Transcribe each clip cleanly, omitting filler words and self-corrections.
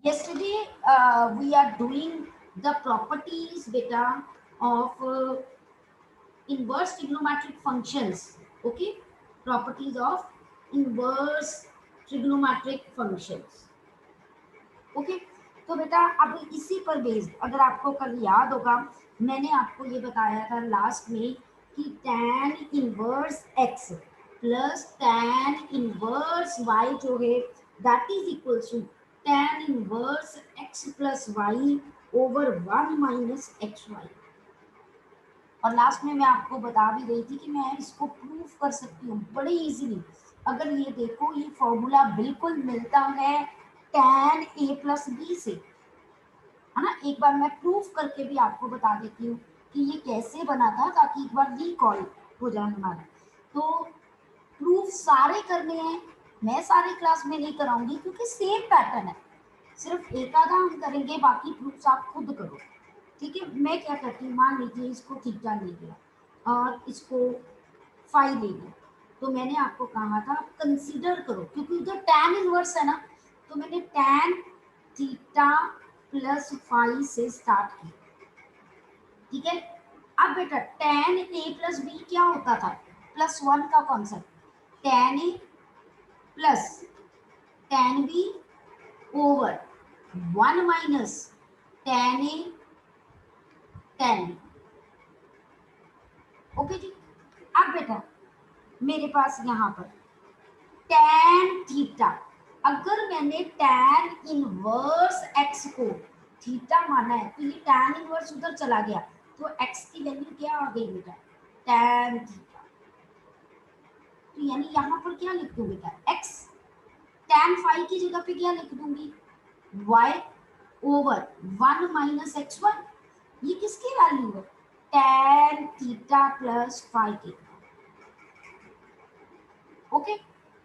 Yesterday we are doing the properties beta of inverse trigonometric functions. Okay, properties of inverse trigonometric functions. Okay तो बेटा अब इसी पर based अगर आपको कल याद होगा मैंने आपको ये बताया था लास्ट में कि tan inverse x plus tan inverse y जो है that is equals to tan inverse x plus y over 1 minus X Y. और लास्ट में मैं आपको बता भी रही थी कि मैं इसको प्रूफ कर सकती हूँ बड़े इजीली। अगर ये देखो ये फॉर्मूला बिल्कुल मिलता है tan a प्लस बी से, है ना। एक बार मैं प्रूफ करके भी आपको बता देती हूँ कि ये कैसे बना था ताकि एक बार रिकॉल हो जाए हमारा। तो प्रूफ सारे करने हैं, मैं सारे क्लास में नहीं कराऊंगी क्योंकि सेम पैटर्न है, सिर्फ एक आधा हम करेंगे, बाकी प्रूफ आप खुद करो। ठीक है, मैं क्या करती हूँ, मान लीजिए इसको थीटा ले लिया और इसको फाई ले लिया, तो मैंने आपको कहा था आप कंसीडर करो क्योंकि उधर टैन इनवर्स है ना, तो मैंने टैन थीटा प्लस फाई से स्टार्ट किया। ठीक है, अब बेटा टैन ए प्लस बी क्या होता था, प्लस वन का concept, tan A plus tan B over one minus tan A tan B. Okay जी। अब बेटा मेरे पास यहाँ पर टैन थीटा, अगर मैंने टैन इनवर्स एक्स को थीटा माना है तो ये टैन इनवर्स उधर चला गया, तो एक्स की वैल्यू क्या आ गई बेटा, टैन थीटा। तो यानी यहाँ पर क्या लिख दूँ बेटा, एक्स। टैन फाई की जगह पे क्या लिख दूंगी, Y over one minus X one. ये किसकी वैल्यू है, टैन थीटा प्लस फाई की। ओके,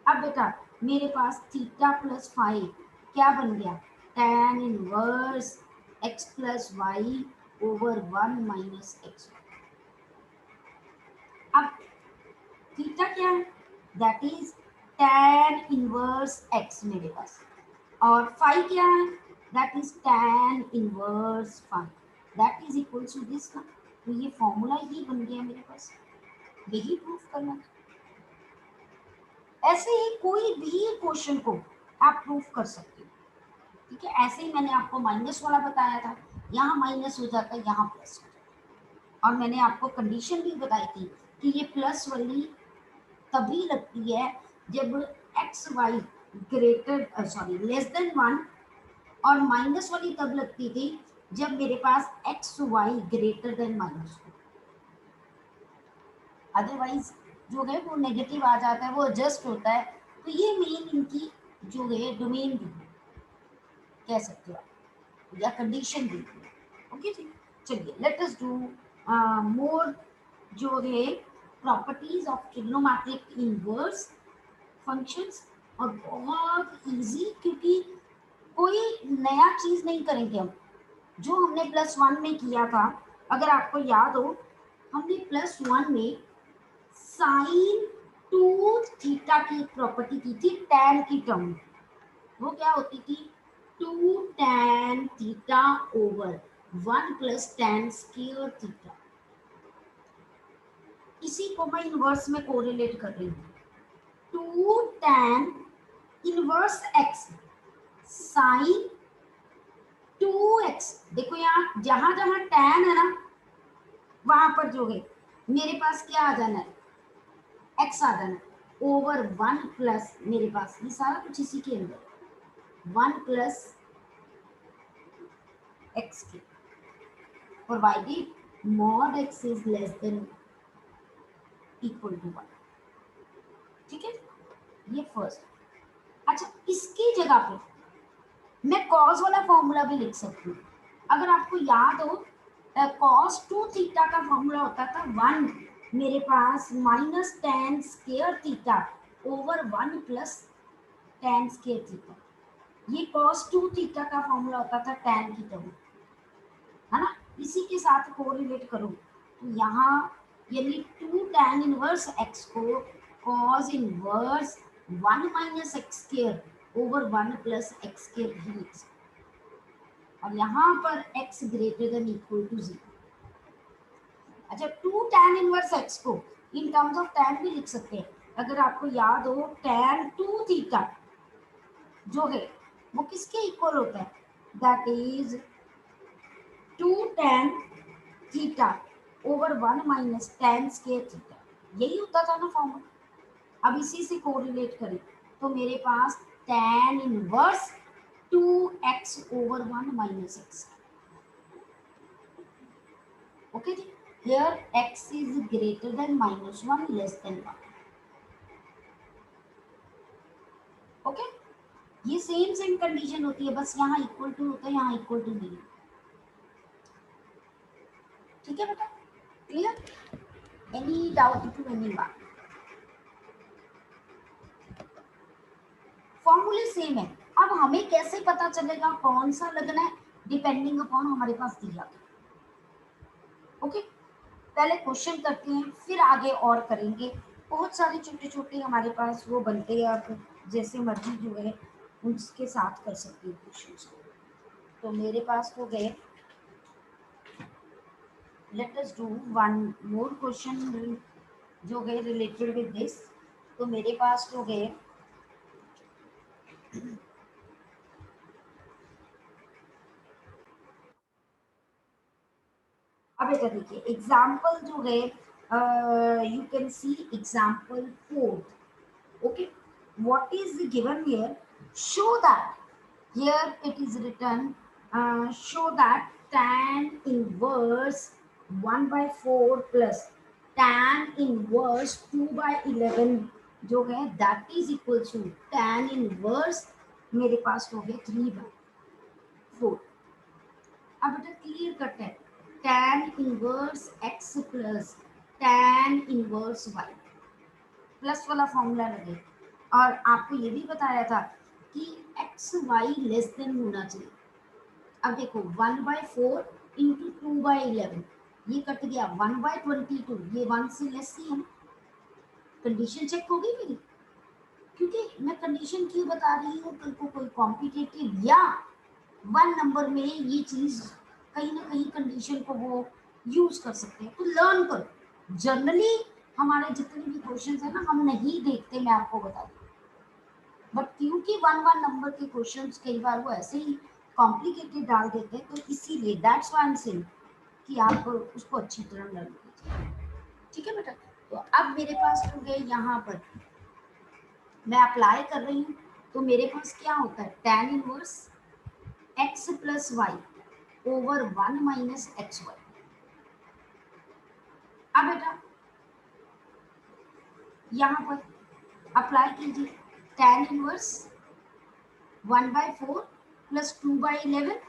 अब बेटा मेरे पास थीटा प्लस फाइव क्या बन गया, tan inverse X plus Y over one minus X. अब थीटा क्या है, that is tan inverse X मेरे पास, और फाइव क्या है, that is tan inverse five, that is equal to this का। तो ये फॉर्मूला ही बन गया मेरे पास, यही प्रूफ करना था। ऐसे ही कोई भी क्वेश्चन को आप प्रूफ कर सकते हो। ठीक है, ऐसे ही मैंने आपको माइनस वाला बताया था, यहाँ माइनस हो जाता है, यहाँ प्लस हो जाता है। और मैंने आपको कंडीशन भी बताई थी कि ये प्लस वाली तभी लगती है जब X Y greater sorry less than one, और माइनस वाली तब लगती थी जब मेरे पास X Y greater than minus two. Otherwise जो है वो नेगेटिव आ जाता है, वो एडजस्ट होता है। तो ये मेन इनकी जो है डोमेन भी कह सकते हो आप, या कंडीशन भी। ओके जी, चलिए लेट अस डू मोर जो है properties of trigonometric inverse functions. और बहुत इजी, क्योंकि कोई नया चीज नहीं करेंगे हम, जो हमने प्लस वन में किया था। अगर आपको याद हो, हमने प्लस वन में साइन टू थीटा की प्रॉपर्टी की थी टैन की टर्म। वो क्या होती थी, two tan theta over one plus tan square theta. इसी को मैं इनवर्स में कोरिलेट कर रही हूँ, two tan inverse X sine two X. देखो यहाँ जहां जहां टैन है ना, वहां पर जो है मेरे पास क्या आ जाना है, एक्स आ जाना है ओवर वन प्लस, मेरे पास ये सारा कुछ इसी के अंदर, वन प्लस एक्स के, provided mod X is less than equal to one. ठीक है, ये फर्स्ट। अच्छा, इसकी जगह पे मैं कॉस वाला फॉर्मूला भी लिख सकती हूँ। अगर आपको याद हो, कॉस टू थीटा का फॉर्मूला होता था वन, मेरे पास minus tan square theta over one plus tan square theta. ये कॉस टू थीटा का फॉर्मूला होता था टेन की टर्म, है ना। इसी के साथ कोरिलेट करो तो यहाँ यानी टू टेन इनवर्स एक्स को cos inverse one minus X square over one plus X square भी लिख सकते। और यहाँ पर x greater than equal to 0। अच्छा, 2 tan इनवर्स x को इन टर्म्स ऑफ tan भी लिख सकते हैं। अगर आपको याद हो tan 2 थीटा जो है वो किसके इक्वल होता है, that is 2 tan theta over 1 minus tan square theta, यही होता था ना फॉर्मूला। अब इसी से कोरिलेट करें तो मेरे पास tan inverse 2x over 1 minus x। Okay जी, here x is greater than minus 1 less than 1। Okay, ये सेम कंडीशन होती है, बस यहाँ इक्वल टू होता है, यहाँ इक्वल टू नहीं। ठीक है बेटा, clear? Any doubt to any one? फॉर्मूले सेम है। अब हमें कैसे पता चलेगा कौन सा लगना है, डिपेंडिंग अपॉन हमारे पास दिया गया। ओके, पहले क्वेश्चन करते हैं फिर आगे और करेंगे। बहुत सारे छोटे छोटे हमारे पास वो बनते हैं, आप जैसे मर्जी जो है उसके साथ कर सकते हो क्वेश्चन को। तो मेरे पास हो गए, late us do one more question जो गए रिलेटेड विद दिस। तो मेरे पास हो गए अब बेटा देखिए एग्जाम्पल जो है, you can see example 4। Okay, what is given here, show that, here it is written, show that tan inverse 1 by 4 plus tan inverse 2 by 11 जो है that is equal to tan inverse मेरे पास हो गया 3 by 4। अब बेटा clear cut है, tan inverse x plus tan inverse y plus वाला formula लगे। और आपको ये भी बताया था कि एक्स वाई लेस देन होना चाहिए। अब देखो 1/4 इंटू 2/11 ये कट गया, 1/22 ये 1 से लेस ही है। कंडीशन चेक हो गई मेरी, क्योंकि मैं कंडीशन क्यों बता रही हूँ, कल को कोई कॉम्प्लिकेटेड या 1 नंबर में ये चीज कहीं ना कहीं कंडीशन को वो यूज कर सकते हैं, तो लर्न करो। जनरली हमारे जितने भी क्वेश्चन है ना हम नहीं देखते, मैं आपको बता दूं, बट क्योंकि 1 नंबर के क्वेश्चंस कई बार वो ऐसे ही कॉम्प्लिकेटेड डाल देते हैं, तो इसीलिए that's why I am saying कि आप उसको अच्छी तरह लर्न कीजिए। ठीक है बेटा, तो अब मेरे पास हो गए, यहाँ पर मैं अप्लाई कर रही हूँ, तो मेरे पास क्या होता है, tan inverse x plus Y over 1 minus X Y. अब बेटा यहाँ पर अप्लाई कीजिए, tan inverse 1/4 plus 2/11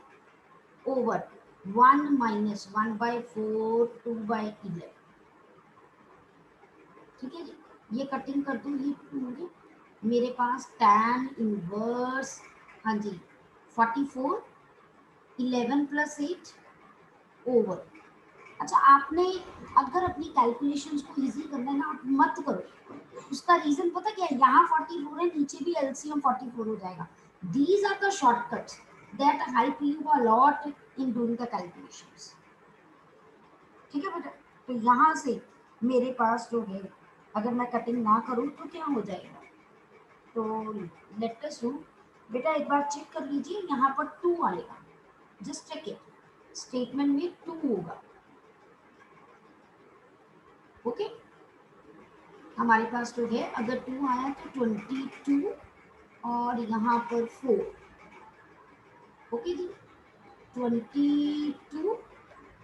over 1 minus 1/4 2/11। ठीक है जी, ये कटिंग कर दूँ, ये होंगे मेरे पास tan इनवर्स, हाँ जी 44 11 प्लस 8 ओवर। अच्छा, आपने अगर अपनी कैलकुलेशंस को इजी करना है ना, आप मत करो। उसका रीजन पता क्या है, यहाँ 44 है, नीचे भी एलसीएम 44 हो जाएगा। These are the shortcuts that help you a lot in doing the calculations. ठीक है बेटा, तो यहाँ से मेरे पास जो है, अगर मैं कटिंग ना करूँ तो क्या हो जाएगा, तो लेट अस डू, बेटा एक बार चेक कर लीजिए, यहाँ पर 2 आएगा, जस्ट चेक इट, स्टेटमेंट में 2 होगा। ओके, हमारे पास जो है अगर 2 आया तो 22 और यहाँ पर 4। ओके जी, 22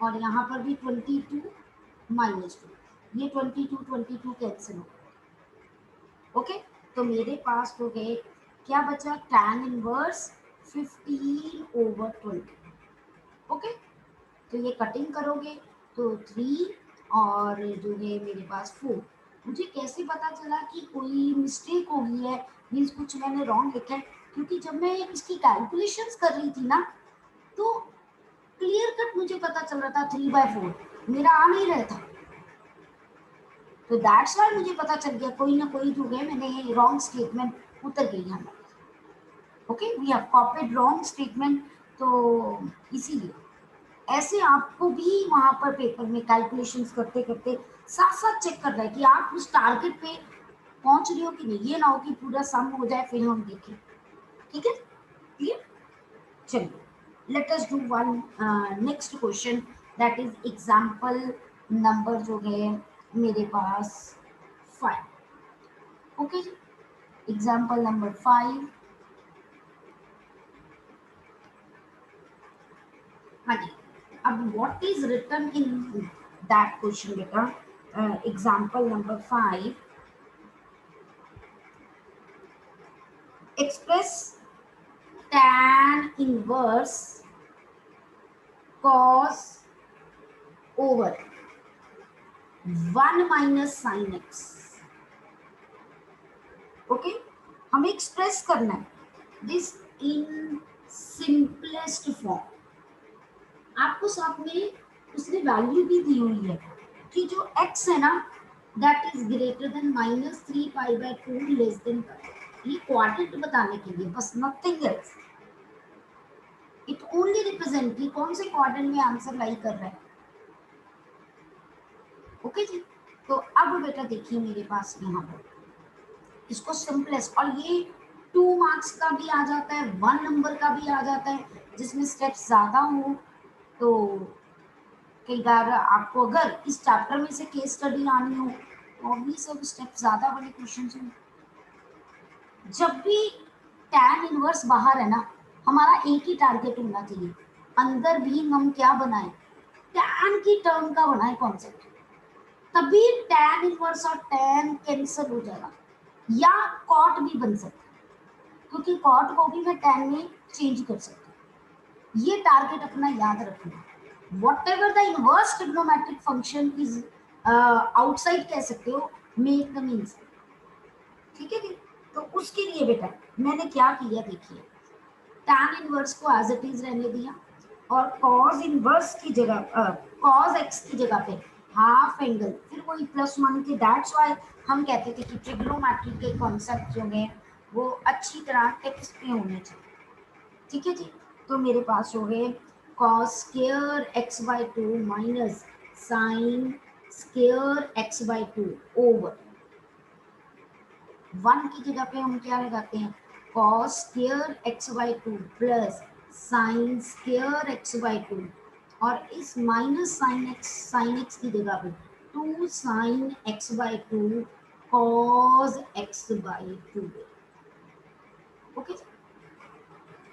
और यहाँ पर भी 22 माइनस 2, ये 22 कैंसिल हो। ओके, तो मेरे पास हो गए, क्या बचा, tan इनवर्स 15 ओवर 20। ओके, तो ये कटिंग करोगे तो 3 और जो है मेरे पास 4। मुझे कैसे पता चला कि कोई मिस्टेक हो गई है, मीन्स कुछ मैंने रॉन्ग लिखा है, क्योंकि जब मैं इसकी कैलकुलेशंस कर रही थी ना, तो क्लियर कट मुझे पता चल रहा था 3/4 मेरा आ नहीं रहा था, तो दैट्स वाई मुझे पता चल गया कोई ना कोई जो है मैंने रॉन्ग स्टेटमेंट उतर गई हमारी। Okay, we have copied wrong statement तो इसीलिए ऐसे आपको भी वहां पर पेपर में कैलकुलेशंस करते करते साथ साथ चेक कर रहा है कि आप उस टारगेट पे पहुंच रही हो कि नहीं। ये ना हो कि पूरा सम हो जाए फिर हम देखें। ठीक है, क्लियर? चलिए, let us do one next question, that is example number जो है मेरे पास 5। ओके जी, एग्जांपल नंबर 5। हाँ जी, अब what is written in that question बेटा, example number 5, express tan inverse cos over 1 minus sin x। Okay, हमें एक्सप्रेस करना है दिस इन सिंपलेस्ट फॉर्म। आपको साथ में उसने वैल्यू भी दी हुई है कि जो x है ना that is greater than -3 π/2 less than, ये क्वाड्रेंट बताने के लिए बस, nothing else. It only represent कि कौन से क्वाड्रेंट में आंसर लाई कर रहा है। ओके जी, तो अब बेटा देखिए मेरे पास यहाँ पर इसको सिंपलेस्ट, और ये 2 मार्क्स का भी आ जाता है, 1 नंबर का भी आ जाता है, जिसमें स्टेप्स ज्यादा हो। तो कई बार आपको अगर इस चैप्टर में से केस स्टडी आनी हो तो ऑब्वियस अब स्टेप ज्यादा बड़े क्वेश्चन हैं। जब भी tan इनवर्स बाहर है ना, हमारा एक ही टारगेट होना चाहिए, अंदर भी हम क्या बनाए, tan की टर्म का बनाए कॉन्सेप्ट, तभी tan इनवर्स और tan कैंसिल हो जाएगा, या cot भी बन सकता है, क्योंकि cot को भी मैं tan में चेंज कर सकता हूँ। ये टारगेट अपना याद रखना। whatever the inverse trigonometric function is outside कह सकते हो, make them inside। ठीक है जी, तो उसके लिए बेटा मैंने क्या किया देखिए, tan इनवर्स को एज इट इज रहने दिया, और cos इनवर्स की जगह cos x की जगह पे हाफ एंगल, फिर वही +1 के, दैट्स व्हाई हम कहते थे कि ट्रिग्नोमेट्री के कॉन्सेप्ट जो है वो अच्छी तरह टेक्स्ट पे होने चाहिए। ठीक है जी, तो मेरे पास हो गए cos square x/2 minus sine square x/2 over 1 की जगह पे हम क्या लगाते हैं, cos square x/2 plus sine square x/2, और इस माइनस साइन x की जगह पे 2 sign x/2 cos x/2। Okay,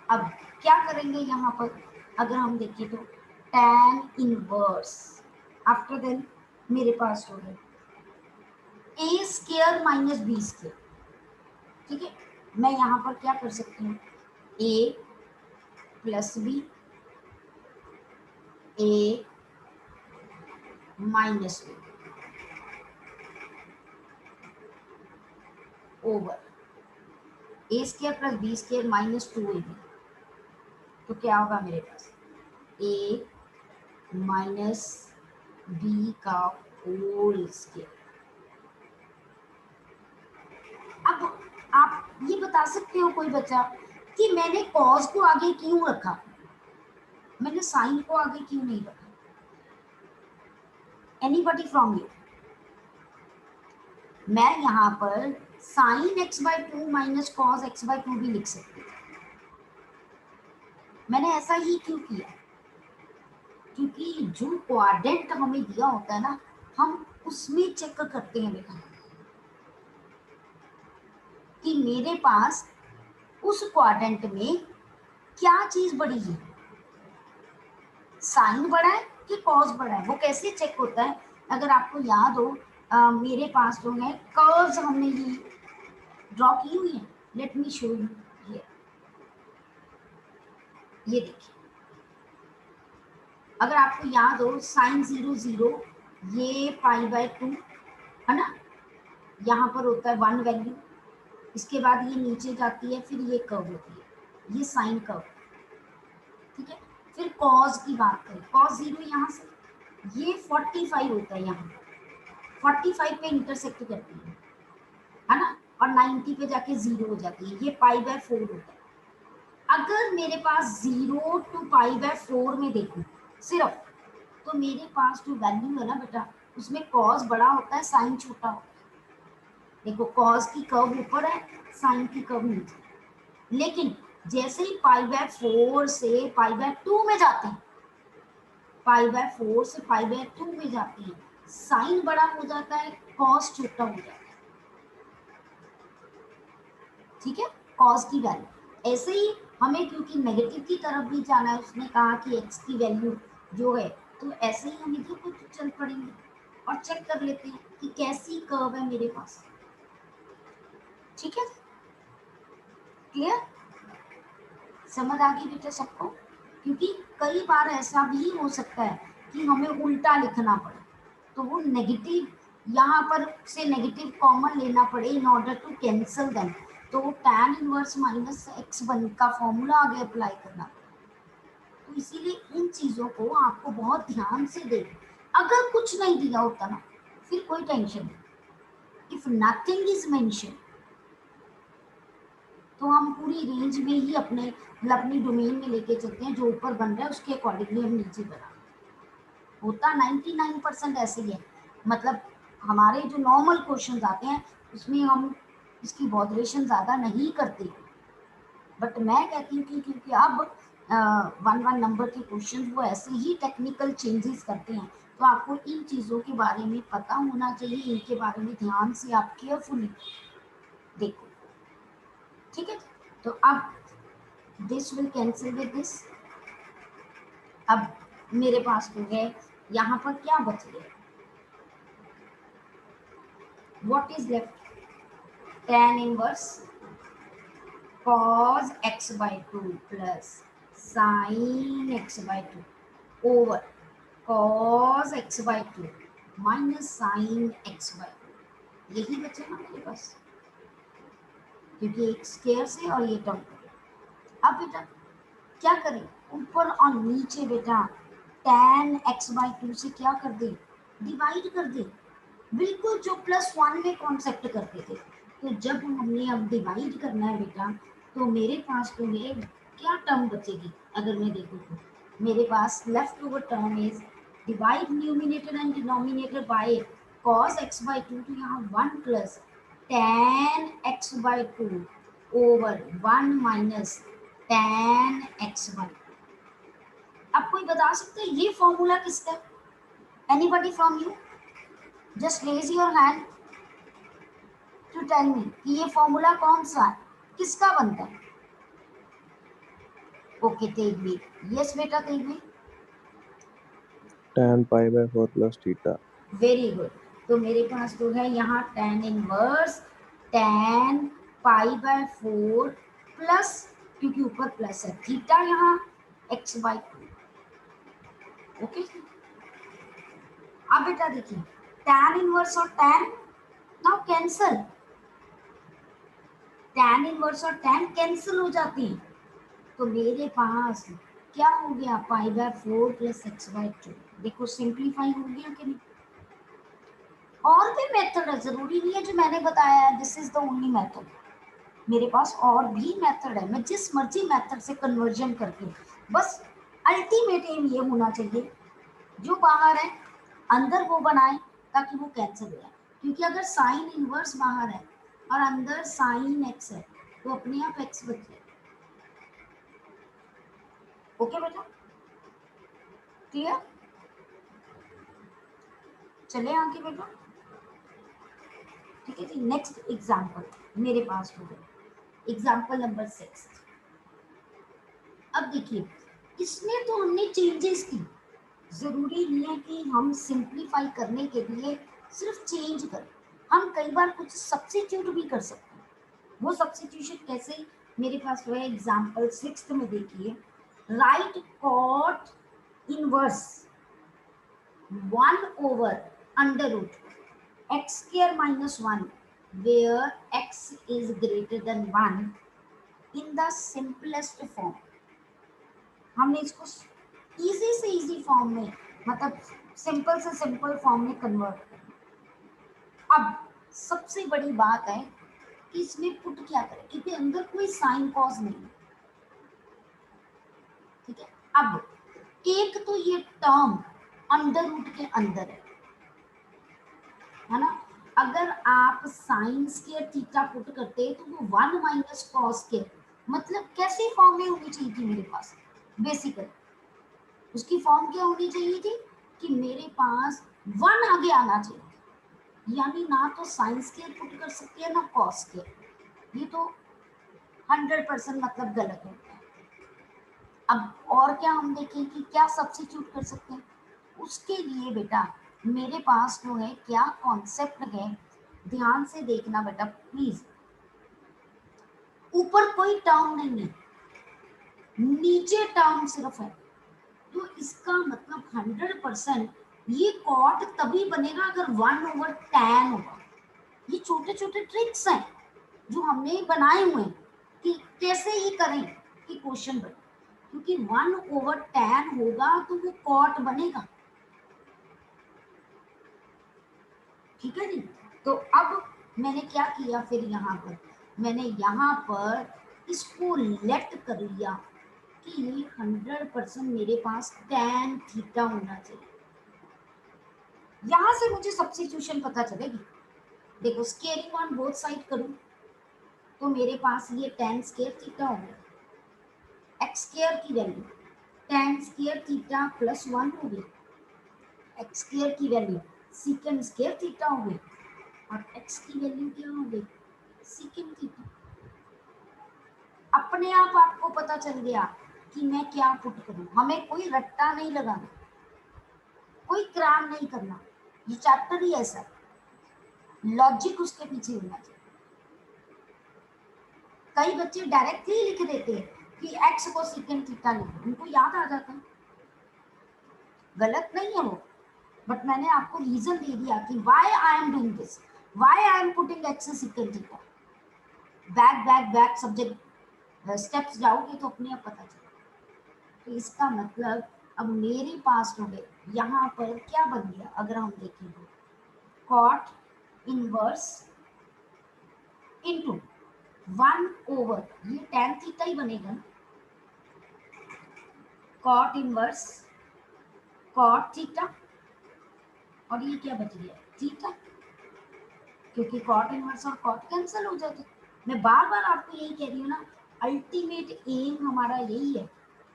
अब क्या करेंगे यहाँ पर, अगर हम देखें तो tan इनवर्स, आफ्टर देन मेरे पास हो गया a square minus b square. ठीक है, मैं यहाँ पर क्या कर सकती हूँ, a plus B, a minus B over a square plus b square minus 2ab। तो क्या होगा मेरे पास a माइनस b का होल स्क्वायर। अब आप ये बता सकते हो कोई बच्चा कि मैंने कॉस को आगे क्यों रखा, मैंने साइन को आगे क्यों नहीं रखा? Anybody from you? मैं यहाँ पर sign x/2 minus cos x/2 भी लिख सकती हूँ। मैंने ऐसा ही क्यों किया, क्योंकि जो क्वाड्रेंट हमें दिया होता है ना, हम उसमें चेक करते हैं बेटा कि मेरे पास उस क्वाड्रेंट में क्या चीज बड़ी है, साइन बड़ा है कि कॉस बड़ा है। वो कैसे चेक होता है, अगर आपको याद हो, मेरे पास जो है कर्व्स हमने ड्रॉ की हुई है, लेट मी शो यू। ये देखिए, अगर आपको याद हो साइन 0 0, ये π/2 है ना, यहाँ पर होता है 1 वैल्यू, इसके बाद ये नीचे जाती है, फिर ये कर्व होती है, ये साइन कर्व। ठीक है, फिर कॉस की बात करें, कॉस 0 यहाँ से, ये 45 होता है, यहाँ 45 पे इंटरसेक्ट करती है ना, और 90 पे जाके 0 हो जाती है, ये π/4 होता है। अगर मेरे पास 0 to π/4 में देखूं सिर्फ, तो मेरे पास जो वैल्यू है ना बेटा, उसमें कॉस बड़ा होता है, साइन छोटा होता है। देखो कॉस की कर्व ऊपर है, साइन की कर्व नीचे। लेकिन जैसे ही π/4 से π/2 में जाते हैं, π/4 से π/2 में जाते हैं, साइन बड़ा हो जाता है, कॉस छोटा हो जाता है। ठीक है, कॉस की वैल्यू। ऐसे ही हमें क्योंकि नेगेटिव की तरफ भी जाना है, उसने कहा कि एक्स की वैल्यू जो है, तो ऐसे ही हम इधर को चल पड़ेंगे और चेक कर लेते हैं कि कैसी कर्व है मेरे पास। ठीक है, क्लियर, समझ आ गई बेटा सबको? क्योंकि कई बार ऐसा भी हो सकता है कि हमें उल्टा लिखना पड़े, तो वो नेगेटिव यहाँ पर से नेगेटिव कॉमन लेना पड़े in order to cancel them, तो tan inverse minus X one का फॉर्मूला आगे अप्लाई करना पड़े। तो इसीलिए इन चीजों को आपको बहुत ध्यान से देखना। अगर कुछ नहीं दिया होता ना, फिर कोई टेंशन नहीं। इफ नथिंग इज मेंशन, तो हम पूरी रेंज में ही अपनी डोमेन में लेके चलते हैं, जो ऊपर बन रहा है उसके अकॉर्डिंगली हम नीचे बना। होता 99% ऐसे ही है। मतलब हमारे जो नॉर्मल क्वेश्चन आते हैं उसमें हम इसकी बॉदरेशन ज़्यादा नहीं करते, बट मैं कहती हूँ कि क्योंकि अब 1 नंबर के क्वेश्चन वो ऐसे ही टेक्निकल चेंजेस करते हैं, तो आपको इन चीज़ों के बारे में पता होना चाहिए, इनके बारे में ध्यान से आप केयरफुली देखो। ठीक है, तो अब this will cancel with this. अब मेरे पास तो है, यहाँ पर क्या बच गया, what is left, tan inverse cos x/2 plus sin x/2 over cos x/2 minus sin x/2। यही बचे ना मेरे पास, क्योंकि एक स्क्वायर से और ये टर्म। अब बेटा क्या करें, ऊपर और नीचे बेटा tan x/2 से क्या कर दे, डिवाइड कर दे, बिल्कुल जो +1 में कॉन्सेप्ट करते थे। तो जब हमने अब डिवाइड करना है बेटा, तो मेरे पास तो ये क्या टर्म बचेगी, अगर मैं देखूँ तो मेरे पास left over term is divide numerator and denominator by cos x/2, तो यहाँ 1 plus tan x/2 over 1 minus tan x/2। अब कोई बता सकते हैं ये फॉर्मूला किसका? Anybody from you, just raise your hand to tell me कि ये फॉर्मूला कौन सा है, किसका बनता है? ओके तेजवीर, यस बेटा Tejveer, tan π/4 plus theta। Very good. तो मेरे पास तो है यहाँ tan इनवर्स tan π/4 प्लस, क्योंकि ऊपर प्लस है, थीटा यहाँ x/2। ओके, अब बेटा देखिए tan इनवर्स और tan now cancel, tan inverse और tan कैंसिल हो जाती है, तो मेरे पास क्या हो गया, π/4 प्लस x/2। देखो सिंप्लीफाई हो गया कि नहीं? और भी मेथड है, जरूरी नहीं है जो मैंने बताया है this is the only method. मेरे पास और भी मेथड है, मैं जिस मर्जी मेथड से कन्वर्जन करके, बस अल्टीमेट एम ये होना चाहिए जो बाहर है अंदर वो बनाए ताकि वो कैंसिल हो जाए। क्योंकि अगर साइन इनवर्स बाहर है और अंदर साइन एक्स है, तो अपने आप एक्स बच जाए। ओके बेटा, क्लियर, चले आगे बेटा। ठीक है जी, नेक्स्ट एग्जाम्पल मेरे पास हो गया, एग्जाम्पल नंबर 6। अब देखिए इसमें तो हमने चेंजेस की, जरूरी नहीं है कि हम सिंप्लीफाई करने के लिए सिर्फ चेंज करें, हम कई बार कुछ सब्स्टिट्यूट भी कर सकते हैं। वो सब्स्टिट्यूशन कैसे, मेरे पास वो है एग्जाम्पल 6 में देखिए, write cot inverse 1 over under root x square minus 1 where x is greater than 1 in the simplest form। हमने इसको इजी से इजी फॉर्म में, मतलब सिंपल से सिंपल फॉर्म में कन्वर्ट करना। अब सबसे बड़ी बात है कि इसमें पुट क्या करें, क्योंकि अंदर कोई साइन कॉज नहीं है, अब एक तो ये टर्म अंडर रूट के अंदर है ना, अगर आप साइन स्क्वायर थीटा पुट करते तो वो 1 माइनस कॉस स्क्वायर, मतलब कैसी फॉर्म में होनी चाहिए थी मेरे पास, बेसिकली उसकी फॉर्म क्या होनी चाहिए थी कि मेरे पास 1 आगे आना चाहिए, यानी ना तो साइन स्क्वायर पुट कर सकते हैं ना कॉस स्क्वायर, ये तो 100% मतलब गलत होता है। अब और क्या हम देखें कि क्या सब्स्टिट्यूट कर सकते हैं, उसके लिए बेटा मेरे पास जो है क्या कॉन्सेप्ट है, ध्यान से देखना बेटा प्लीज। ऊपर कोई टर्म नहीं है, नीचे टर्म सिर्फ है, तो इसका मतलब 100% ये कॉट तभी बनेगा अगर 1/tan होगा। ये छोटे छोटे ट्रिक्स हैं जो हमने बनाए हुए हैं कि कैसे ये करें कि क्वेश्चन बने, क्योंकि 1/tan होगा तो वो कॉट बनेगा, ठीक है जी। तो अब मैंने क्या किया फिर यहाँ पर, मैंने यहाँ पर इसको लेट कर लिया कि ये 100% मेरे पास tan थीटा होना चाहिए। यहाँ से मुझे सब्स्टिट्यूशन पता चलेगी, देखो स्केयरिंग ऑन बोथ साइड करूँ तो मेरे पास ये tan स्केयर थीटा हो गया, एक्स स्केयर की value tan square theta plus 1 हो गई, एक्स स्केयर की वैल्यू सीकेंड स्केयर थीटा हो गई, और एक्स की वैल्यू क्या हो गई, सीकेंड थीटा। अपने आप आपको पता चल गया कि मैं क्या पुट करूं, हमें कोई रट्टा नहीं लगाना, कोई क्राम नहीं करना, ये चैप्टर ही ऐसा, लॉजिक उसके पीछे होना चाहिए। कई बच्चे डायरेक्टली लिख देते हैं कि एक्स को सीकेंड थीटा लिखो, उनको याद आ जाता है, गलत नहीं है वो, बट मैंने आपको रीजन दे दिया कि why I am doing this, why I am putting x secant theta. Back back back subject steps जाओगे तो अपने आप पता चलेगा। तो इसका मतलब अब मेरे पास हो गए यहाँ पर क्या बन गया, अगर हम देखेंगे कॉट इनवर्स इनटू 1 ये tan थीटा ही बनेगा ना, कॉट इनवर्स कॉट थीटा, और ये क्या बच गया थीटा, क्योंकि कॉट इनवर्स और कॉट कैंसिल हो जाते। मैं बार बार आपको यही कह रही हूँ ना, अल्टीमेट एम हमारा यही है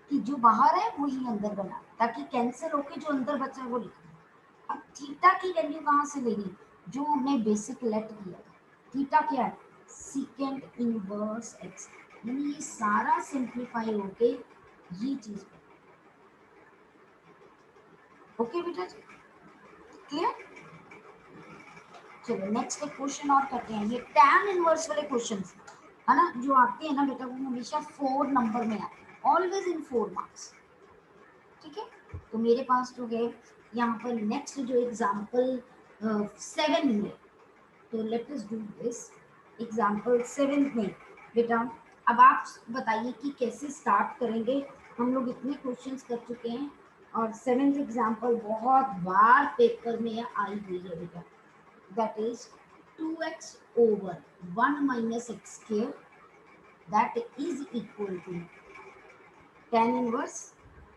कि जो बाहर है वही अंदर बना, ताकि कैंसिल होके जो अंदर बचा है वो लिख दे। अब थीटा की वैल्यू कहाँ से लेनी, जो हमने बेसिक लेट किया था, थीटा क्या है सीकेंड इनवर्स एक्स, यानी ये सारा सिंप्लीफाई होके ये चीज। ओके बेटा जी, क्लियर। चलो नेक्स्ट एक क्वेश्चन और करते हैं, ये tan इनवर्स वाले क्वेश्चन है ना जो आते हैं ना बेटा, वो हमेशा 4 नंबर में आते हैं, ऑलवेज इन 4 मार्क्स, ठीक है। तो मेरे पास जो है यहाँ पर नेक्स्ट जो एग्जाम्पल 7 है, तो late us do this example 7 में बेटा। अब आप बताइए कि कैसे स्टार्ट करेंगे, हम लोग इतने क्वेश्चंस कर चुके हैं और 7th एग्जाम्पल बहुत बार पेपर में आई हुई है बेटा, that is 2x over 1 minus x square, that is equal to tan inverse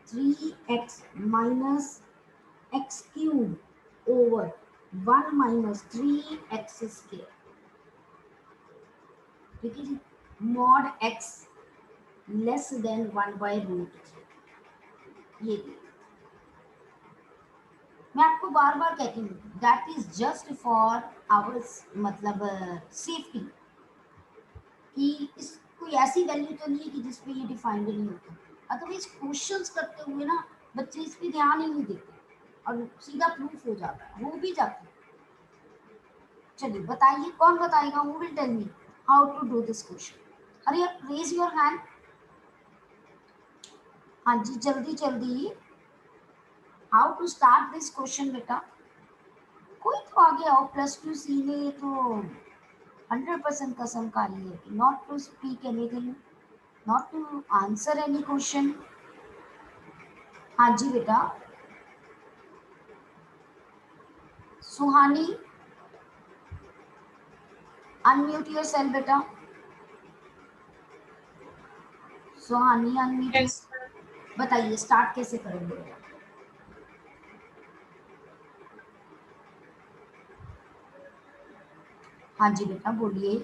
3x minus x cube over 1 minus 3x square, ठीक है जी, mod x less than 1 by root 3। ये मैं आपको बार बार कहती हूँ that is just for our मतलब safety, कि इस कोई ऐसी वैल्यू तो नहीं है कि जिसपे ये डिफाइंड नहीं होता, अदरवाइज क्वेश्चंस करते हुए ना बच्चे इस पे ध्यान ही नहीं देते और सीधा प्रूफ हो जाता है, हो भी जाता है। चलिए बताइए, कौन बताएगा, who will tell me how to do this question, अरे आप रेज योर हैंड, हाँ जी जल्दी जल्दी, how to start this question बेटा, कोई तो आगे आओ, +2 सी ने तो 100% कसम खाई है, not to speak anything, not to answer any question. हाँ जी बेटा, सुहानी अनम्यूट योरसेल्फ बेटा, सुहानी अनम्यूट, Yes, sir. बताइए स्टार्ट कैसे करेंगे बेटा? हाँ जी बेटा बोलिए।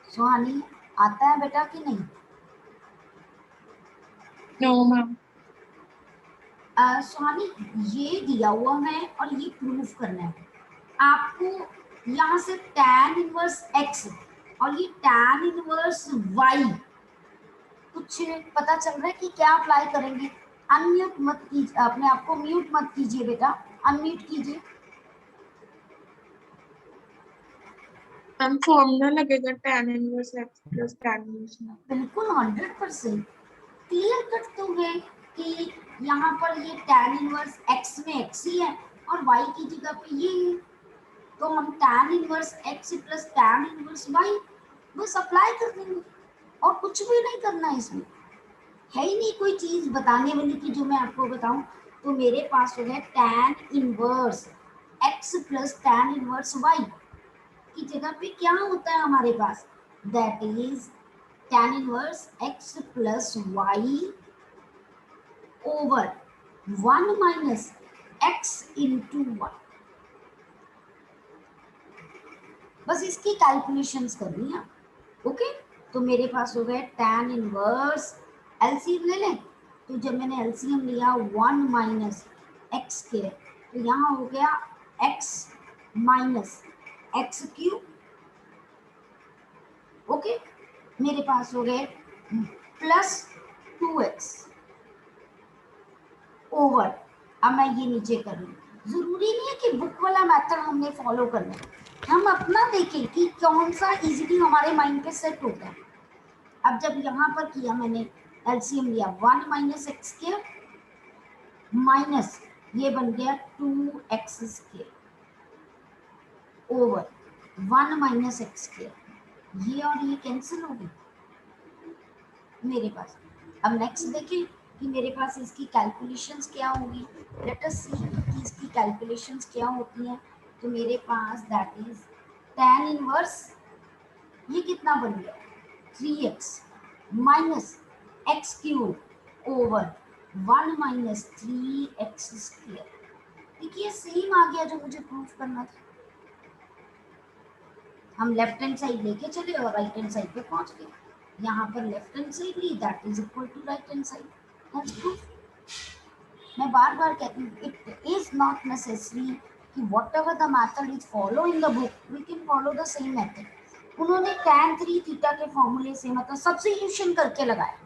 सुहानी आता है बेटा कि नहीं? No ma'am. सुहानी ये दिया हुआ है और ये प्रूव करना है आपको। यहाँ से tan इनवर्स x और ये tan इनवर्स y कुछ पता चल रहा है कि क्या अप्लाई करेंगे? अनम्यूट मत कीजिए, अपने आप को म्यूट मत कीजिए बेटा, अनम्यूट कीजिए। मैम फॉर्मूला लगेगा tan inverse x plus tan inverse y। बिल्कुल 100% क्लियर कट तो है कि यहाँ पर ये tan इनवर्स x में x ही है और y की जगह पे ये है, तो हम tan inverse x plus tan inverse y बस अप्लाई कर देंगे और कुछ भी नहीं करना है इसमें, है ही नहीं कोई चीज बताने वाली की जो मैं आपको बताऊं। तो मेरे पास हो गया tan inverse x plus tan inverse y की जगह पे क्या होता है हमारे पास, that is tan inverse x plus y over 1 minus x into y। बस इसकी कैलकुलेशंस करनी है। ओके, तो मेरे पास हो गए tan इनवर्स, एलसीएम ले लें, तो जब मैंने एलसीएम लिया 1 माइनस एक्स स्क्वायर, तो यहाँ हो गया x minus x cube. Okay, मेरे पास हो गए प्लस 2x ओवर, अब मैं ये नीचे कर रही हूँ। जरूरी नहीं है कि बुक वाला मेथड हमने फॉलो करना है, हम अपना देखें कि कौन सा इजीली हमारे माइंड पे सेट होता है। अब जब यहाँ पर किया मैंने एलसीएम लिया 1 माइनस एक्स स्क्वायर माइनस ये बन गया 2x square over 1 minus x square, ये और ये कैंसिल हो गई मेरे पास। अब नेक्स्ट देखें कि मेरे पास इसकी कैलकुलेशंस क्या होगी। लेट अस सी कि इसकी कैलकुलेशंस क्या होती हैं। तो मेरे पास दैट इज tan इनवर्स, ये कितना बन गया 3x minus x cube over 1 minus 3x square. देखिए सेम आ गया जो मुझे प्रूफ करना था। हम लेफ्ट हैंड साइड लेके चले और राइट हैंड साइड पे पहुंच गए। यहाँ पर लेफ्ट हैंड साइड ली that is equal to right hand side, that's proof. मैं बार बार कहती हूँ इट इज नॉट नेसेसरी कि whatever the method is follow in the book we can follow the same method. उन्होंने tan 3 theta के फॉर्मूले से मतलब सब्स्टिट्यूशन करके लगाया,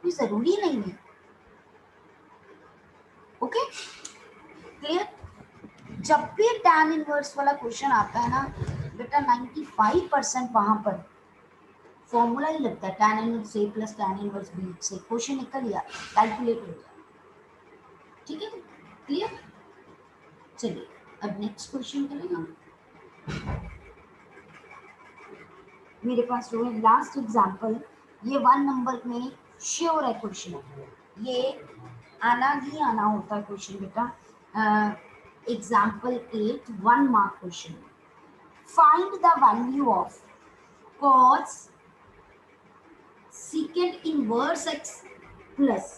कोई जरूरी नहीं है। Okay clear? जब भी tan इनवर्स वाला क्वेश्चन आता है ना बेटा 95% वहां पर फॉर्मूला ही लगता है tan inverse a plus tan inverse b से क्वेश्चन निकल गया, कैलकुलेट हो गया। ठीक है क्लियर? चलिए अब नेक्स्ट क्वेश्चन करेंगे हम। मेरे पास जो है लास्ट एग्जांपल, ये 1 नंबर में श्योर है क्वेश्चन, ये आना ही आना होता है क्वेश्चन बेटा। Example 8 1 mark question. Find the value of cos secant inverse x plus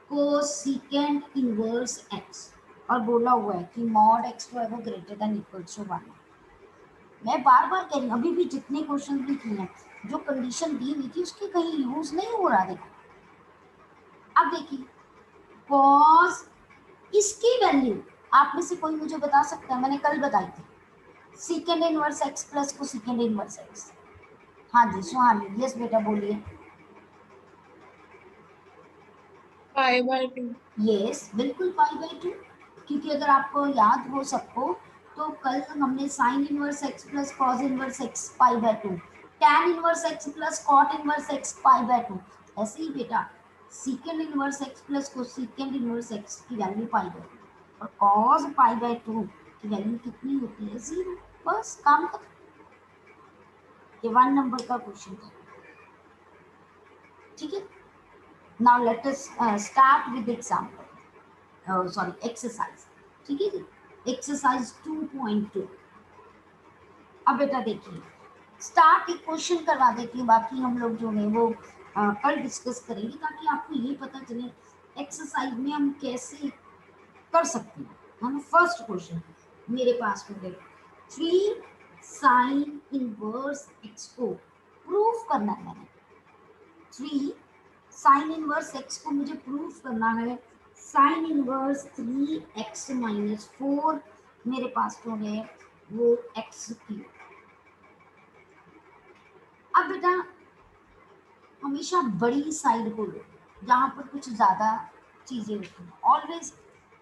cos secant inverse x, और बोला हुआ है कि mod x जो है वो ग्रेटर देन इक्वल टू 1। मैं बार बार कह रही हूँ अभी भी जितने क्वेश्चन भी किए हैं जो कंडीशन दी हुई थी उसकी कहीं यूज नहीं हो रहा। देखो अब देखिए cos, इसकी वैल्यू आप में से कोई मुझे बता सकता है? मैंने कल बताई थी secant इनवर्स x प्लस को secant इनवर्स x। हाँ जी सुहानी, यस बेटा बोलिए। π/2। यस बिल्कुल π/2, क्योंकि अगर आपको याद हो सबको तो कल हमने sine inverse x plus cos inverse x π/2, tan inverse x plus cot inverse x π/2, ऐसे ही बेटा सीकेंड इनवर्स x प्लस को सीकेंड इनवर्स x की वैल्यू π/2 और कॉस π/2 की वैल्यू कितनी होती है 0। बस काम खत्म। ये 1 नंबर का क्वेश्चन था। ठीक है, now let us start with example, sorry exercise. ठीक है जी, एक्सरसाइज 2.2। अब बेटा देखिए स्टार्ट एक क्वेश्चन करवा देती हूँ, बाकी हम लोग जो है वो कल डिस्कस करेंगे, ताकि आपको ये पता चले एक्सरसाइज में हम कैसे कर सकते हैं। हम फर्स्ट क्वेश्चन मेरे पास हो गए 3 साइन इनवर्स एक्स को प्रूफ करना है। मैंने 3 साइन इनवर्स एक्स को मुझे प्रूफ करना है। साइन इनवर्स 3x माइनस 4 मेरे पास जो है वो x की। अब बेटा हमेशा बड़ी साइड को लो जहाँ पर कुछ ज्यादा चीजें होती हैं। Always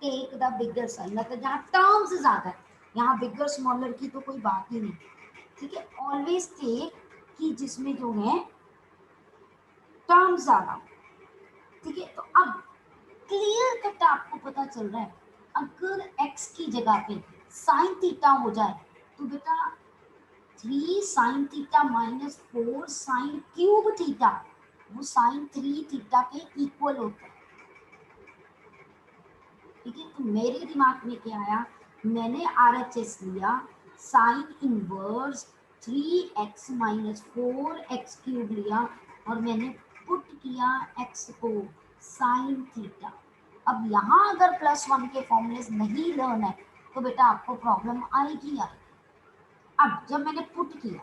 take the bigger side, मतलब जहाँ टर्म्स ज्यादा है, यहाँ बिगर स्मॉलर की तो कोई बात ही नहीं। ठीक है, ऑलवेज टेक कि जिसमें जो है टर्म्स ज्यादा हो। ठीक है, तो अब क्लियर कट आपको पता चल रहा है, अगर x की जगह पे साइन थीटा हो जाए तो बेटा 3 sine theta minus 4 sine cube theta वो साइन 3 थीटा के इक्वल होता है। ठीक है, तो मेरे दिमाग में क्या आया, मैंने RHS लिया sine inverse 3x minus 4x cube लिया और मैंने पुट किया x को साइन थीटा। अब यहाँ अगर +1 के फॉर्मूले नहीं लर्न है तो बेटा आपको प्रॉब्लम आएगी। अब जब मैंने पुट किया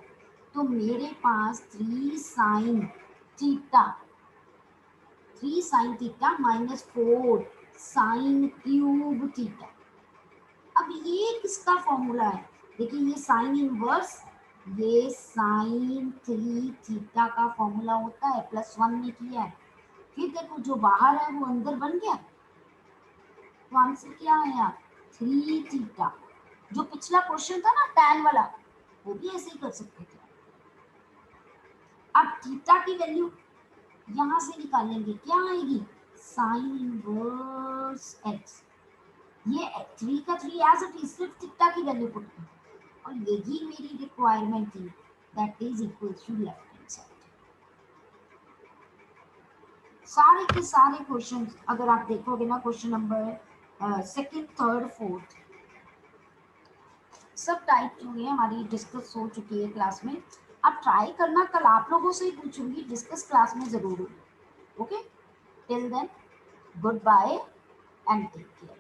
तो मेरे पास 3 sine theta minus 4 sine cube theta. अब ये किसका फॉर्मूला है, देखिए ये साइन इनवर्स, ये साइन 3 थीटा का फॉर्मूला होता है, +1 में किया है। फिर देखो जो बाहर है वो अंदर बन गया, तो आंसर क्या आया 3 थीटा। जो पिछला क्वेश्चन था ना tan वाला, वो भी ऐसे ही कर सकते थे। अब थीटा की वैल्यू यहां से निकालेंगे, क्या आएगी साइन इनवर्स x। ये 3 का 3 एज इट इज, सिर्फ थीटा की वैल्यू पुट की, और यही मेरी रिक्वायरमेंट थी, that is equal to left hand side. सारे के सारे क्वेश्चन अगर आप देखोगे ना, question number second, third, fourth, सब टाइप जो है हमारी डिस्कस हो चुकी है क्लास में। आप ट्राई करना, कल आप लोगों से ही पूछूंगी, डिस्कस क्लास में जरूर होगी। Okay, till then good bye and take care.